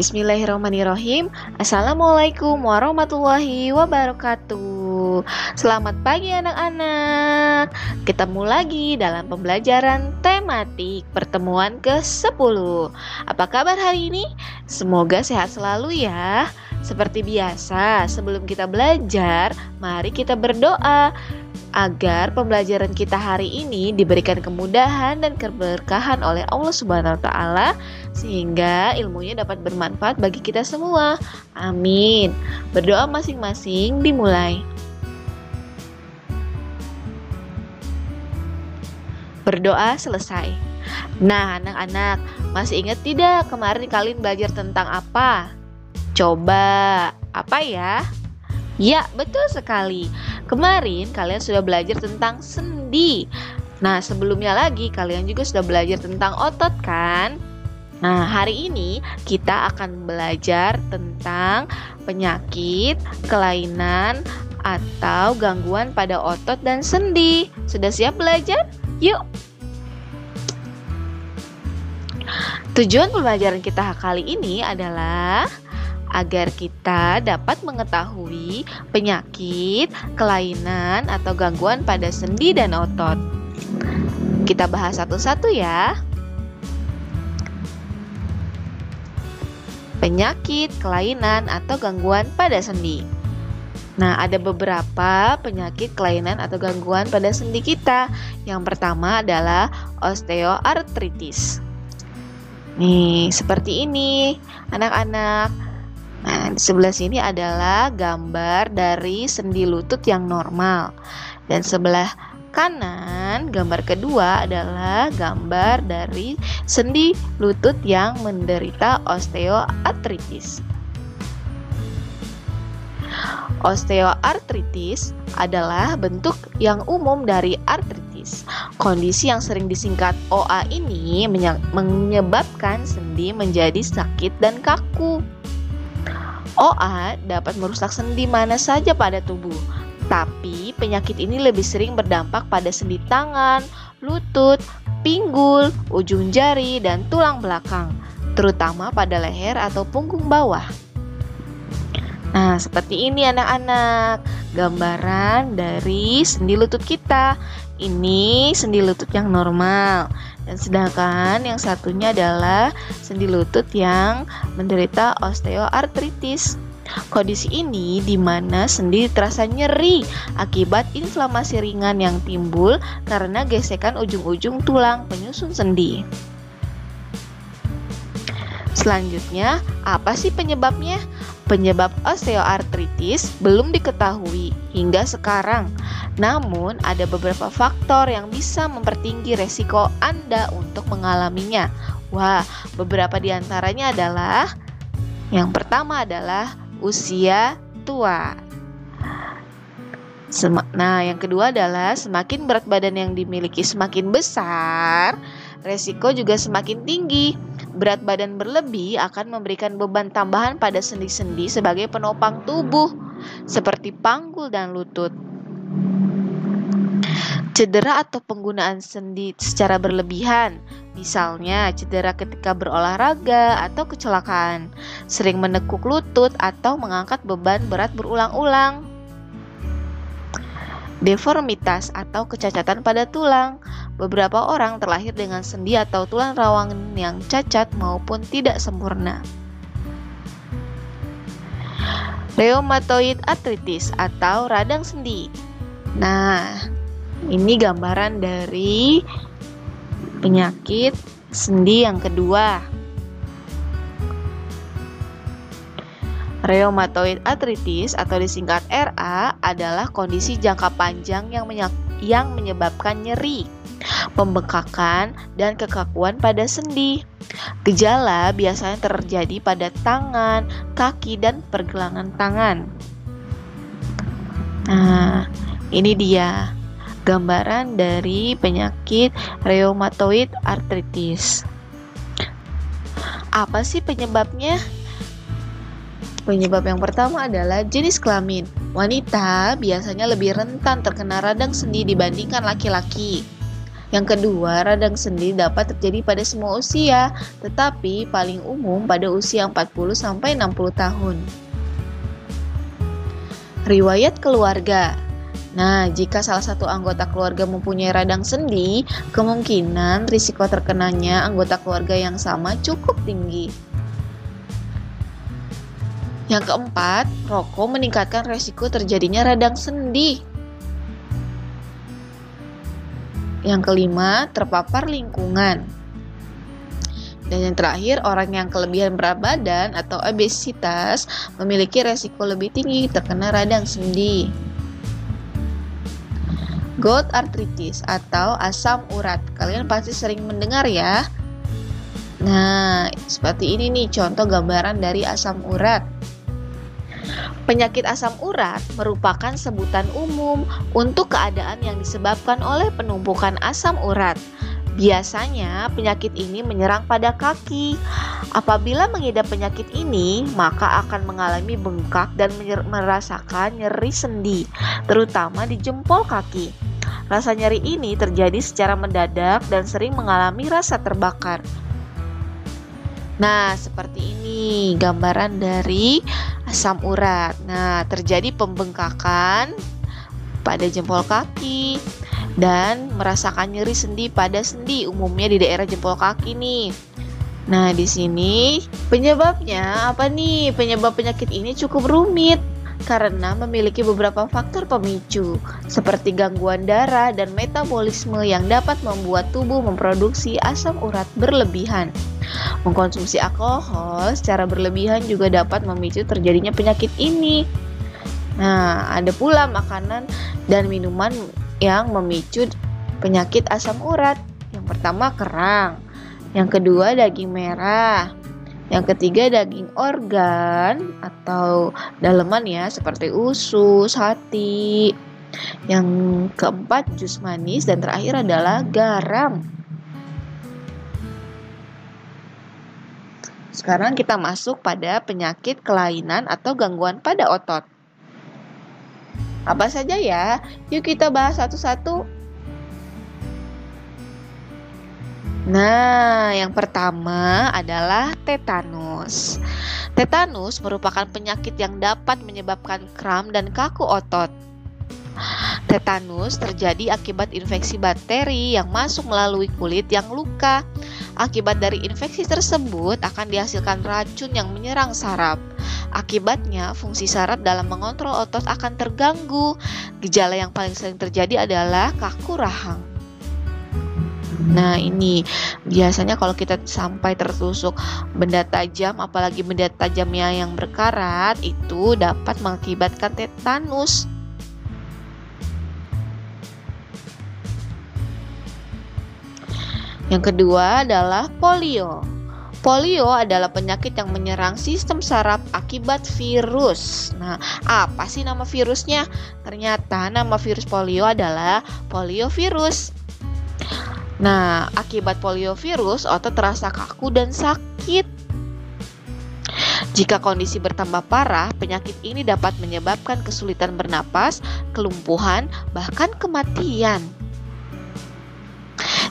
Bismillahirrahmanirrahim. Assalamualaikum warahmatullahi wabarakatuh. Selamat pagi anak-anak. Ketemu lagi dalam pembelajaran tematik pertemuan ke-10. Apa kabar hari ini? Semoga sehat selalu ya. Seperti biasa, sebelum kita belajar, mari kita berdoa agar pembelajaran kita hari ini diberikan kemudahan dan keberkahan oleh Allah Subhanahu wa taala sehingga ilmunya dapat bermanfaat bagi kita semua. Amin. Berdoa masing-masing dimulai. Berdoa selesai. Nah, anak-anak, masih ingat tidak kemarin kalian belajar tentang apa? Coba, apa ya? Ya, betul sekali. Kemarin kalian sudah belajar tentang sendi. Nah, sebelumnya lagi kalian juga sudah belajar tentang otot kan? Nah, hari ini kita akan belajar tentang penyakit, kelainan, atau gangguan pada otot dan sendi. Sudah siap belajar? Yuk! Tujuan pembelajaran kita kali ini adalah agar kita dapat mengetahui penyakit, kelainan, atau gangguan pada sendi dan otot. Kita bahas satu-satu ya. Penyakit, kelainan, atau gangguan pada sendi. Nah, ada beberapa penyakit, kelainan, atau gangguan pada sendi kita. Yang pertama adalah osteoartritis. Nih, seperti ini, anak-anak. Nah, di sebelah sini adalah gambar dari sendi lutut yang normal. Dan sebelah kanan, gambar kedua adalah gambar dari sendi lutut yang menderita osteoartritis. Osteoartritis adalah bentuk yang umum dari artritis. Kondisi yang sering disingkat OA ini menyebabkan sendi menjadi sakit dan kaku. OA dapat merusak sendi mana saja pada tubuh, tapi penyakit ini lebih sering berdampak pada sendi tangan, lutut, pinggul, ujung jari, dan tulang belakang, terutama pada leher atau punggung bawah. Nah, seperti ini anak-anak, gambaran dari sendi lutut kita. Ini sendi lutut yang normal. Dan sedangkan yang satunya adalah sendi lutut yang menderita osteoartritis. Kondisi ini di mana sendi terasa nyeri akibat inflamasi ringan yang timbul karena gesekan ujung-ujung tulang penyusun sendi. Selanjutnya, apa sih penyebabnya? Penyebab osteoartritis belum diketahui hingga sekarang. Namun, ada beberapa faktor yang bisa mempertinggi resiko Anda untuk mengalaminya. Wah, beberapa di antaranya adalah yang pertama adalah usia tua. Nah, yang kedua adalah semakin berat badan yang dimiliki semakin besar, resiko juga semakin tinggi. Berat badan berlebih akan memberikan beban tambahan pada sendi-sendi sebagai penopang tubuh, seperti panggul dan lutut. Cedera atau penggunaan sendi secara berlebihan, misalnya cedera ketika berolahraga atau kecelakaan, sering menekuk lutut atau mengangkat beban berat berulang-ulang. Deformitas atau kecacatan pada tulang. Beberapa orang terlahir dengan sendi atau tulang rawangan yang cacat maupun tidak sempurna. Rheumatoid arthritis atau radang sendi. Nah, ini gambaran dari penyakit sendi yang kedua. Rheumatoid arthritis atau disingkat RA adalah kondisi jangka panjang yang menyebabkan nyeri, pembengkakan, dan kekakuan pada sendi. Gejala biasanya terjadi pada tangan, kaki, dan pergelangan tangan. Nah, ini dia gambaran dari penyakit rheumatoid arthritis. Apa sih penyebabnya? Penyebab yang pertama adalah jenis kelamin. Wanita biasanya lebih rentan terkena radang sendi dibandingkan laki-laki. Yang kedua, radang sendi dapat terjadi pada semua usia, tetapi paling umum pada usia 40-60 tahun. Riwayat keluarga. Nah, jika salah satu anggota keluarga mempunyai radang sendi, kemungkinan risiko terkenanya anggota keluarga yang sama cukup tinggi. Yang keempat, rokok meningkatkan risiko terjadinya radang sendi. Yang kelima, terpapar lingkungan. Dan yang terakhir, orang yang kelebihan berat badan atau obesitas memiliki risiko lebih tinggi terkena radang sendi. Gout arthritis atau asam urat. Kalian pasti sering mendengar ya. Nah, seperti ini nih contoh gambaran dari asam urat. Penyakit asam urat merupakan sebutan umum untuk keadaan yang disebabkan oleh penumpukan asam urat. Biasanya penyakit ini menyerang pada kaki. Apabila mengidap penyakit ini, maka akan mengalami bengkak dan merasakan nyeri sendi, terutama di jempol kaki. Rasa nyeri ini terjadi secara mendadak dan sering mengalami rasa terbakar. Nah, seperti ini gambaran dari asam urat. Nah, terjadi pembengkakan pada jempol kaki dan merasakan nyeri sendi pada sendi, umumnya di daerah jempol kaki nih. Nah, di sini penyebabnya apa nih? Penyebab penyakit ini cukup rumit karena memiliki beberapa faktor pemicu seperti gangguan darah dan metabolisme yang dapat membuat tubuh memproduksi asam urat berlebihan. Mengkonsumsi alkohol secara berlebihan juga dapat memicu terjadinya penyakit ini. Nah, ada pula makanan dan minuman yang memicu penyakit asam urat. Yang pertama kerang, yang kedua daging merah, yang ketiga daging organ atau daleman ya seperti usus, hati. Yang keempat jus manis dan terakhir adalah garam. Sekarang kita masuk pada penyakit kelainan atau gangguan pada otot. Apa saja ya? Yuk kita bahas satu-satu. Nah, yang pertama adalah tetanus. Tetanus merupakan penyakit yang dapat menyebabkan kram dan kaku otot. Tetanus terjadi akibat infeksi bakteri yang masuk melalui kulit yang luka. Akibat dari infeksi tersebut akan dihasilkan racun yang menyerang saraf. Akibatnya, fungsi saraf dalam mengontrol otot akan terganggu. Gejala yang paling sering terjadi adalah kaku rahang. Nah, ini biasanya kalau kita sampai tertusuk benda tajam, apalagi benda tajamnya yang berkarat, itu dapat mengakibatkan tetanus. Yang kedua adalah polio. Polio adalah penyakit yang menyerang sistem saraf akibat virus. Nah, apa sih nama virusnya? Ternyata nama virus polio adalah poliovirus. Nah, akibat poliovirus, otot terasa kaku dan sakit. Jika kondisi bertambah parah, penyakit ini dapat menyebabkan kesulitan bernapas, kelumpuhan, bahkan kematian.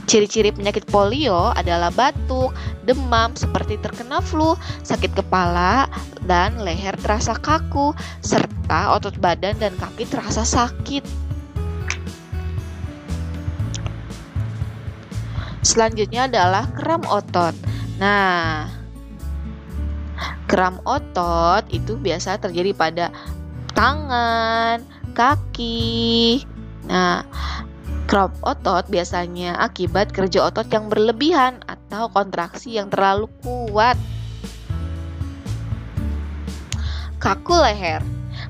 Ciri-ciri penyakit polio adalah batuk, demam seperti terkena flu, sakit kepala, dan leher terasa kaku, serta otot badan dan kaki terasa sakit. Selanjutnya adalah kram otot. Nah, kram otot itu biasa terjadi pada tangan, kaki. Nah, kram otot biasanya akibat kerja otot yang berlebihan atau kontraksi yang terlalu kuat. Kaku leher.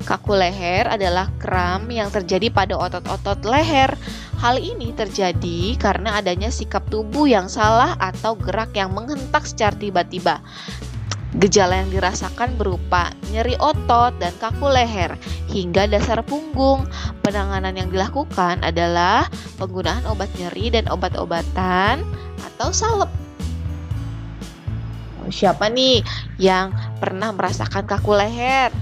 Kaku leher adalah kram yang terjadi pada otot-otot leher. Hal ini terjadi karena adanya sikap tubuh yang salah atau gerak yang menghentak secara tiba-tiba. Gejala yang dirasakan berupa nyeri otot dan kaku leher hingga dasar punggung. Penanganan yang dilakukan adalah penggunaan obat nyeri dan obat-obatan atau salep. Siapa nih yang pernah merasakan kaku leher?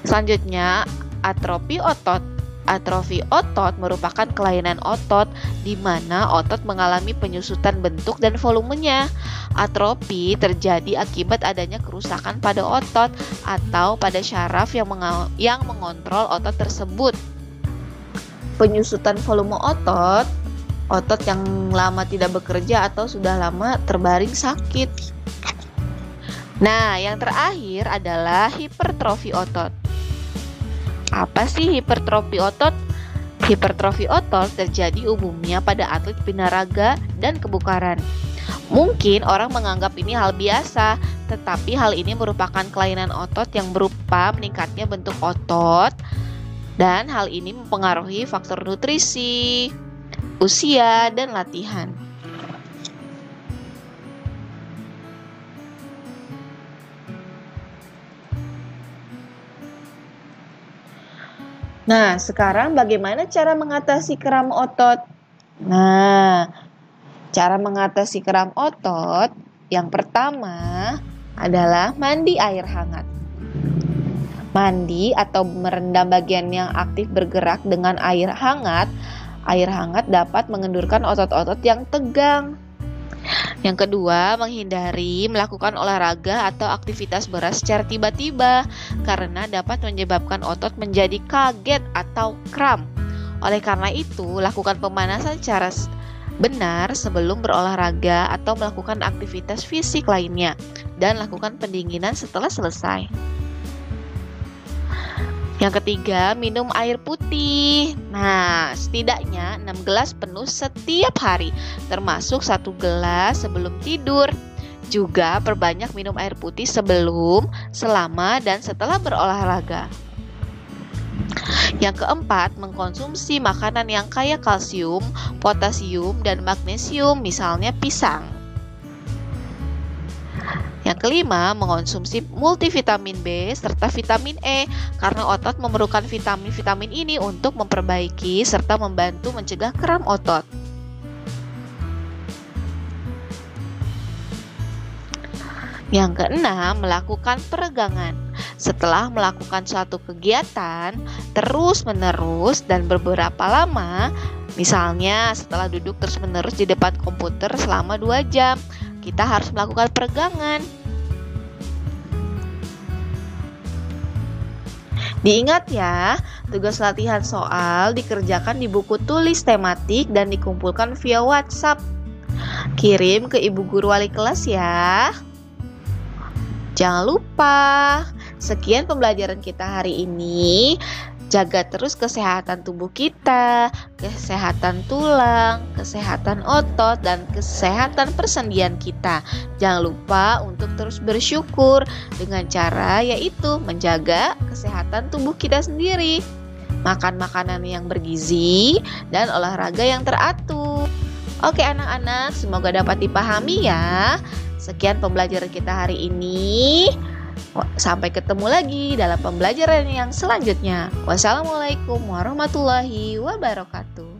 Selanjutnya, atrofi otot. Atrofi otot merupakan kelainan otot di mana otot mengalami penyusutan bentuk dan volumenya. Atrofi terjadi akibat adanya kerusakan pada otot atau pada syaraf yang mengontrol otot tersebut. Penyusutan volume otot, otot yang lama tidak bekerja atau sudah lama terbaring sakit. Nah, yang terakhir adalah hipertrofi otot. Apa sih hipertrofi otot? Hipertrofi otot terjadi umumnya pada atlet binaraga dan kebukaran. Mungkin orang menganggap ini hal biasa, tetapi hal ini merupakan kelainan otot yang berupa meningkatnya bentuk otot, dan hal ini mempengaruhi faktor nutrisi, usia, dan latihan. Nah, sekarang bagaimana cara mengatasi kram otot? Nah, cara mengatasi kram otot yang pertama adalah mandi air hangat. Mandi atau merendam bagian yang aktif bergerak dengan air hangat dapat mengendurkan otot-otot yang tegang. Yang kedua, menghindari melakukan olahraga atau aktivitas berat secara tiba-tiba karena dapat menyebabkan otot menjadi kaget atau kram. Oleh karena itu, lakukan pemanasan secara benar sebelum berolahraga atau melakukan aktivitas fisik lainnya dan lakukan pendinginan setelah selesai. Yang ketiga, minum air putih. Nah, setidaknya 6 gelas penuh setiap hari, termasuk 1 gelas sebelum tidur. Juga perbanyak minum air putih sebelum, selama, dan setelah berolahraga. Yang keempat, mengkonsumsi makanan yang kaya kalsium, potasium, dan magnesium, misalnya pisang. Yang kelima, mengonsumsi multivitamin B serta vitamin E karena otot memerlukan vitamin-vitamin ini untuk memperbaiki serta membantu mencegah kram otot. Yang keenam, melakukan peregangan. Setelah melakukan suatu kegiatan terus-menerus dan beberapa lama, misalnya setelah duduk terus-menerus di depan komputer selama 2 jam, kita harus melakukan peregangan. Diingat ya, tugas latihan soal dikerjakan di buku tulis tematik dan dikumpulkan via WhatsApp. Kirim ke ibu guru wali kelas ya. Jangan lupa, sekian pembelajaran kita hari ini. Jaga terus kesehatan tubuh kita, kesehatan tulang, kesehatan otot, dan kesehatan persendian kita. Jangan lupa untuk terus bersyukur dengan cara yaitu menjaga kesehatan tubuh kita sendiri. Makan makanan yang bergizi dan olahraga yang teratur. Oke anak-anak, semoga dapat dipahami ya. Sekian pembelajaran kita hari ini. Sampai ketemu lagi dalam pembelajaran yang selanjutnya. Wassalamualaikum warahmatullahi wabarakatuh.